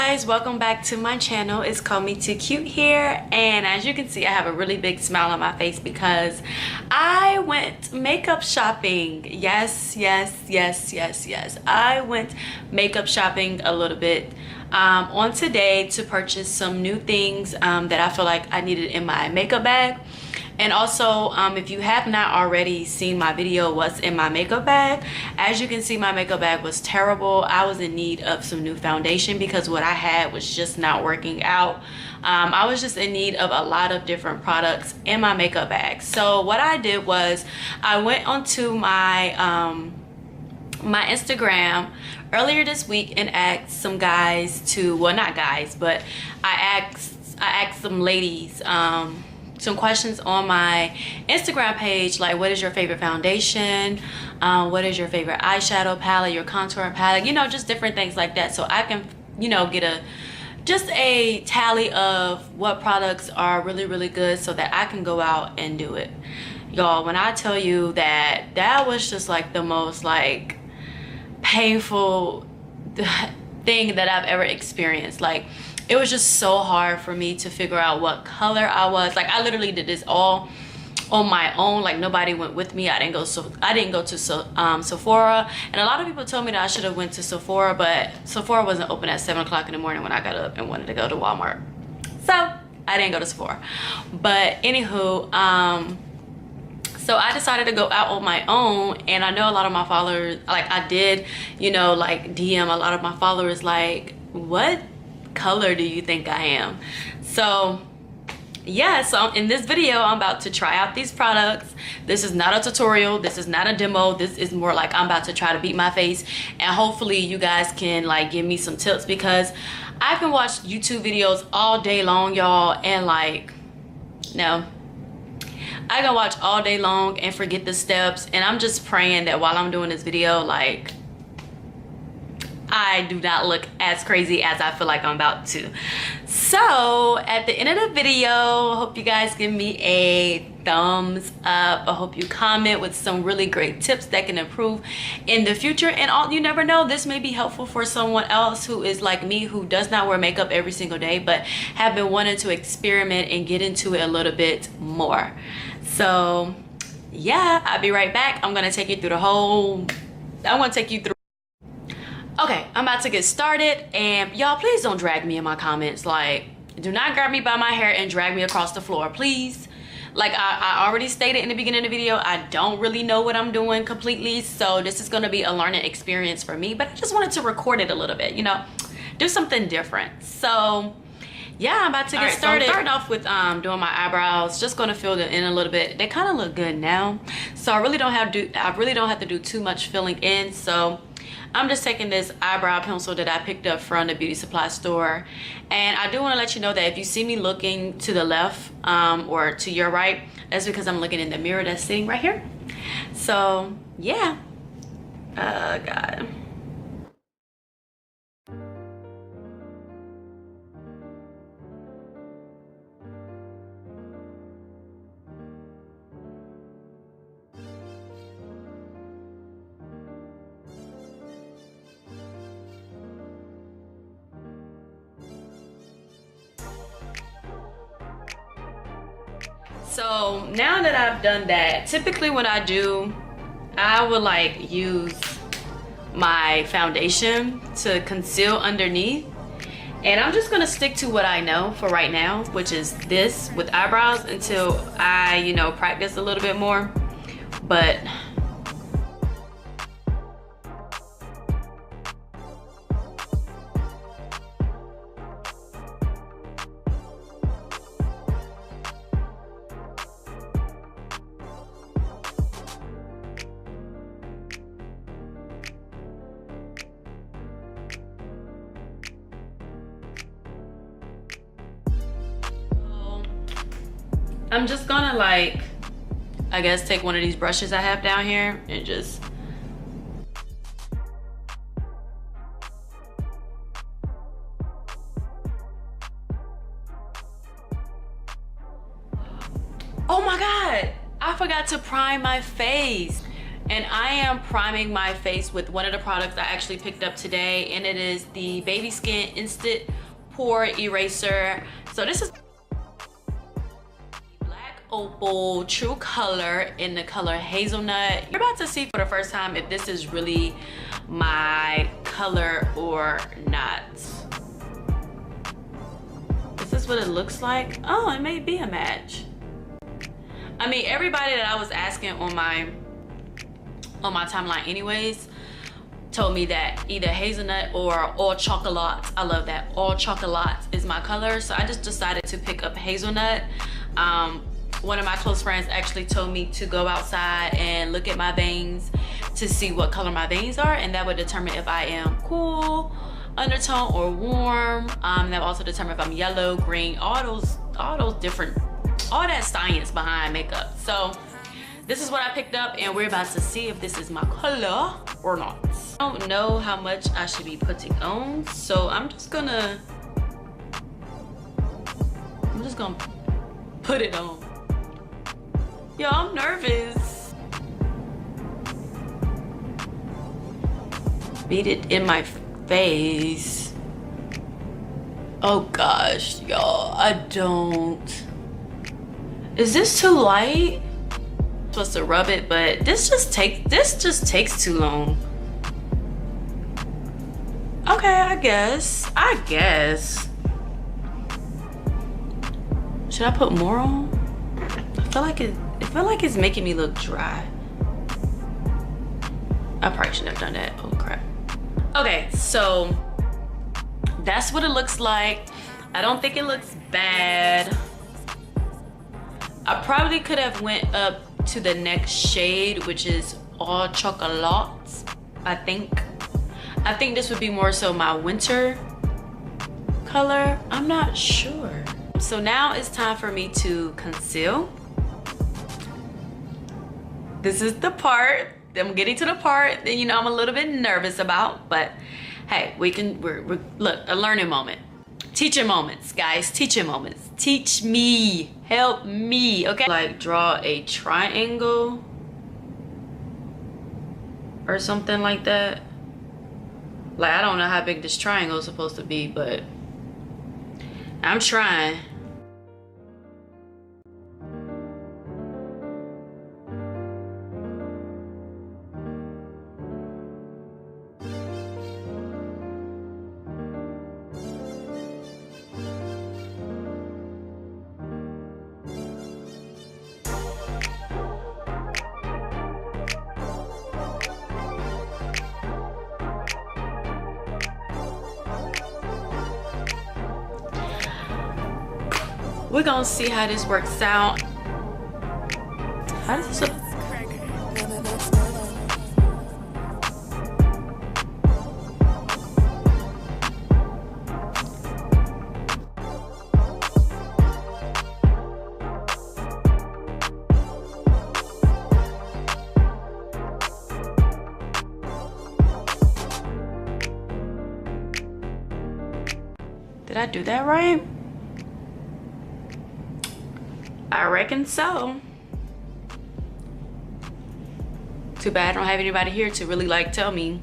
guys, welcome back to my channel. It's Callmetoocute here, and as you can see, I have a really big smile on my face because I went makeup shopping. Yes. I went makeup shopping a little bit on today to purchase some new things that I feel like I needed in my makeup bag. And also, if you have not already seen my video, what's in my makeup bag, as you can see, my makeup bag was terrible. I was in need of some new foundation because what I had was just not working out. I was just in need of a lot of different products in my makeup bag. So what I did was I went onto my my Instagram earlier this week and asked some guys to, well, not guys, but I asked some ladies some questions on my Instagram page, like what is your favorite foundation, what is your favorite eyeshadow palette, your contour palette, you know, just different things like that, so I can, you know, get just a tally of what products are really good so that I can go out and do it. Y'all, when I tell you that was just like the most like painful thing that I've ever experienced. Like, it was just so hard for me to figure out what color I was. Like, I literally did this all on my own. Like, nobody went with me. I didn't go to Sephora, and a lot of people told me that I should have went to Sephora, but Sephora wasn't open at 7 o'clock in the morning when I got up and wanted to go to Walmart, so I didn't go to Sephora. But anywho, so I decided to go out on my own, and I know a lot of my followers, like, I did, you know, like DM a lot of my followers like, what color do you think I am? So yeah, so in this video I'm about to try out these products. This is not a tutorial, this is not a demo, this is more like I'm about to try to beat my face, and hopefully you guys can like give me some tips, because I can watch YouTube videos all day long, y'all, and like, no, I can watch all day long and forget the steps, and I'm just praying that while I'm doing this video, like, I do not look as crazy as I feel like I'm about to. So at the end of the video, I hope you guys give me a thumbs up. I hope you comment with some really great tips that can improve in the future, and all, you never know, this may be helpful for someone else who is like me, who does not wear makeup every single day but have been wanting to experiment and get into it a little bit more. So yeah, I'll be right back. I'm gonna take you through Okay, I'm about to get started, and y'all, please don't drag me in my comments. Like, do not grab me by my hair and drag me across the floor, please. Like, I already stated in the beginning of the video, I don't really know what I'm doing completely, so this is gonna be a learning experience for me, but I just wanted to record it a little bit, you know, do something different. So yeah, I'm about to get started. So I'm starting off with doing my eyebrows. Just gonna fill them in a little bit. They kind of look good now, so I really don't have to do too much filling in. So I'm just taking this eyebrow pencil that I picked up from the beauty supply store, and I do want to let you know that if you see me looking to the left or to your right, that's because I'm looking in the mirror that's sitting right here. So yeah, God. So now that I've done that, typically when I do, I would like use my foundation to conceal underneath, and I'm just gonna stick to what I know for right now, which is this with eyebrows, until I, you know, practice a little bit more. But I'm just gonna, like, I guess take one of these brushes I have down here and just oh my God, I forgot to prime my face. And I am priming my face with one of the products I actually picked up today, and it is the Baby Skin Instant Pore Eraser. So this is Black Opal True Color in the color Hazelnut. You're about to see for the first time if this is really my color or not. Is this what it looks like? Oh, it may be a match. I mean, everybody that I was asking on my timeline anyways told me that either hazelnut or all chocolate. I love that. All chocolate is my color, so I just decided to pick up hazelnut. One of my close friends actually told me to go outside and look at my veins to see what color my veins are, and that would determine if I am cool, undertone, or warm. That would also determine if I'm yellow, green, all those different, all that science behind makeup. So this is what I picked up, and we're about to see if this is my color or not. I don't know how much I should be putting on, so I'm just gonna put it on. Yo, I'm nervous. Beat it in my face. Oh gosh, y'all, I don't. Is this too light? I'm supposed to rub it, but this just takes too long. Okay, I guess. Should I put more on? I feel like it's making me look dry. I probably shouldn't have done that. Oh crap. Okay, so that's what it looks like. I don't think it looks bad. I probably could have went up to the next shade, which is all chocolate. I think this would be more so my winter color. I'm not sure. So now it's time for me to conceal. This is the part, I'm getting to the part that, you know, I'm a little bit nervous about, but hey, we're look, a learning moment. Teaching moments, guys, teaching moments. Teach me, help me, okay? Like draw a triangle or something like that. Like, I don't know how big this triangle is supposed to be, but I'm trying. We're gonna see how this works out. How does this look? Did I do that right? I reckon so. Too bad I don't have anybody here to really like tell me,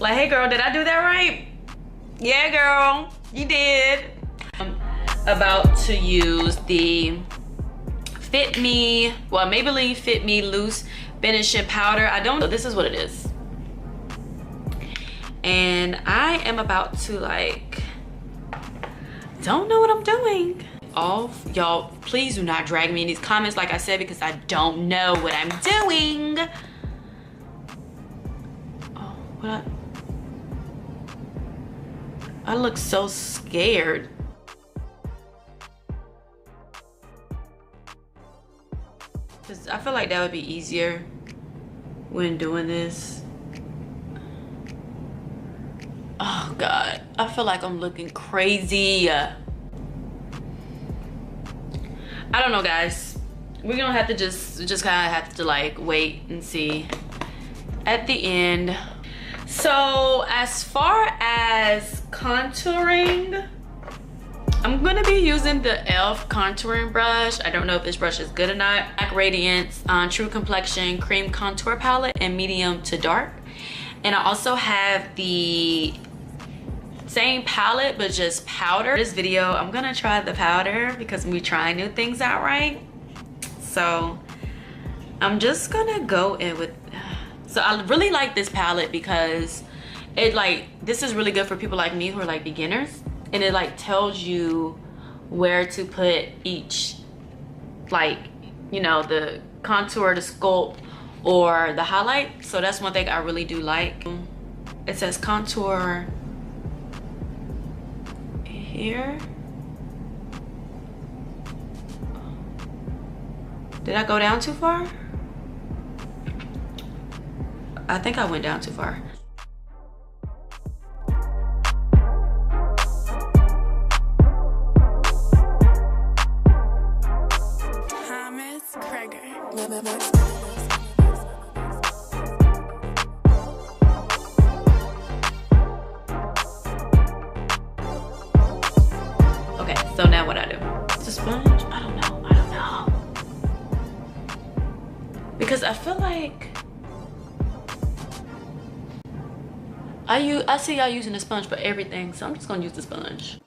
like, hey girl, did I do that right? Yeah girl, you did. I'm about to use the Fit Me, well, Maybelline Fit Me Loose Finishing Powder. I don't know, this is what it is. And I am about to, like, don't know what I'm doing. Off, y'all, please do not drag me in these comments, like I said, because I don't know what I'm doing. Oh, what? I look so scared. Because I feel like that would be easier when doing this. Oh God, I feel like I'm looking crazy. I don't know, guys. We're gonna have to just kind of have to like wait and see at the end. So as far as contouring, I'm gonna be using the e.l.f. contouring brush. I don't know if this brush is good or not. Black Radiance True Complexion Cream Contour Palette in medium to dark. And I also have the same palette but just powder. This video, I'm gonna try the powder because we trying new things out, right? So I'm just gonna go in with, so I really like this palette because it this is really good for people like me who are like beginners, and it like tells you where to put each, like, you know, the contour, the sculpt, or the highlight. So that's one thing I really do like. It says contour here. Did I go down too far? I think I went down too far. Okay, so now what I do? It's a sponge? I don't know. Because I feel like I see y'all using the sponge for everything, so I'm just gonna use the sponge.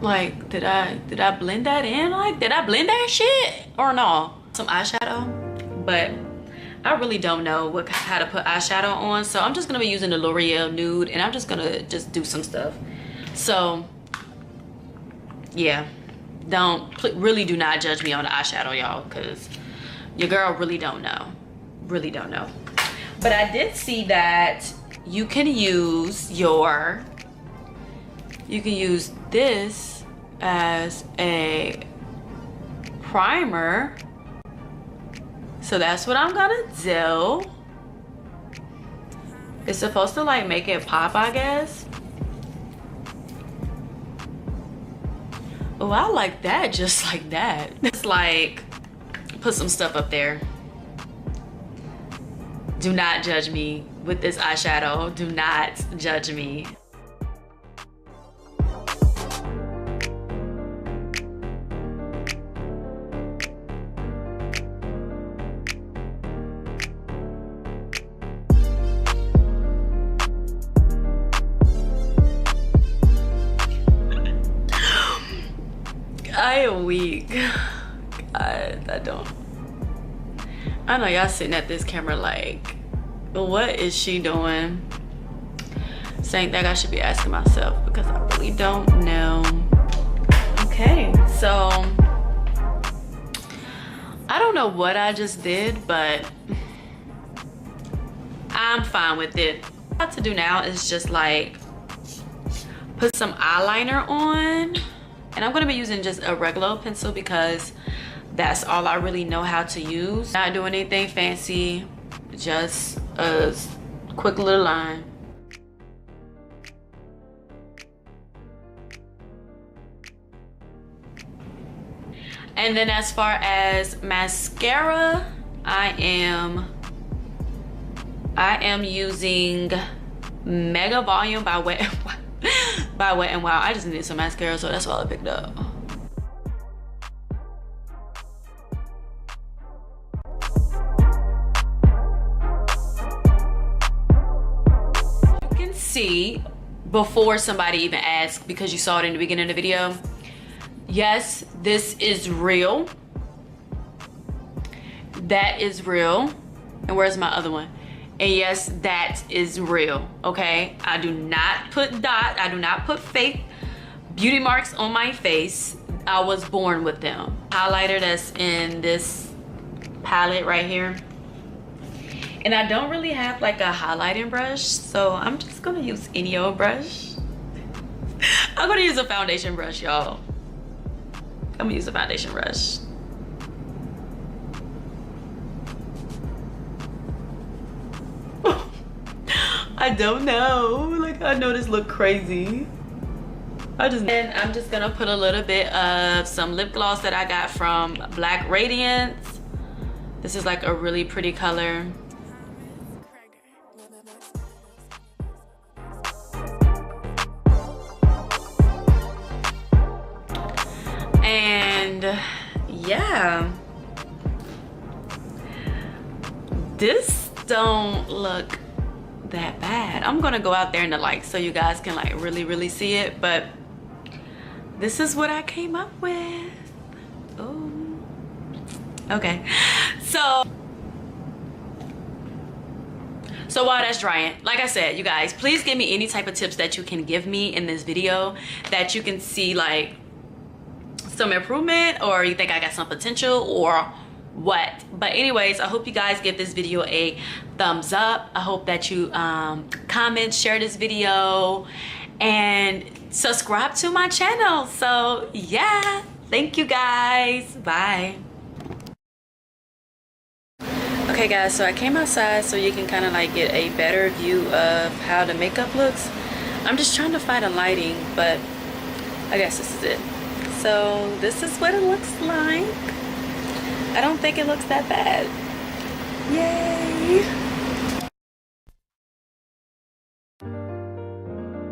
Like, did I blend that in? Like, did I blend that shit or no? Some eyeshadow, but I really don't know how to put eyeshadow on, so I'm just gonna be using the L'Oreal Nude, and I'm just gonna do some stuff. So yeah, really do not judge me on the eyeshadow, y'all, because your girl really don't know. But I did see that you can use this as a primer. So that's what I'm gonna do. It's supposed to like make it pop, I guess. Oh, I like that, just like that. It's like, put some stuff up there. Do not judge me with this eyeshadow. Do not judge me. I am weak. God, I know y'all sitting at this camera like, what is she doing? Same thing I should be asking myself, because I really don't know. Okay, so I don't know what I just did, but I'm fine with it. What to do now is just like put some eyeliner on. And I'm gonna be using just a regular pencil because that's all I really know how to use. Not doing anything fancy, just a quick little line. And then as far as mascara, I am using Mega Volume by Wet n Wild. I just needed some mascara, so that's all I picked up. You can see before somebody even asked, because you saw it in the beginning of the video, yes, this is real. That is real. And where's my other one? And yes, that is real, okay? I do not put fake beauty marks on my face. I was born with them. Highlighter that's in this palette right here. And I don't really have like a highlighting brush, so I'm just gonna use any old brush. I'm gonna use a foundation brush, y'all. I'm gonna use a foundation brush. I don't know, like I know this look crazy. And I'm just gonna put a little bit of some lip gloss that I got from Black Radiance. This is like a really pretty color. yeah, this don't look that bad. I'm gonna go out there in the light so you guys can like really see it, but this is what I came up with. Oh, okay. So while that's drying, like I said, you guys, please give me any type of tips that you can give me in this video that you can see like some improvement, or you think I got some potential, or what. But anyways, I hope you guys give this video a thumbs up. I hope that you comment, share this video, and subscribe to my channel. So yeah, thank you guys. Bye. Okay guys, so I came outside so you can kind of like get a better view of how the makeup looks. I'm just trying to find a lighting, but I guess this is it. So this is what it looks like. I don't think it looks that bad. Yay!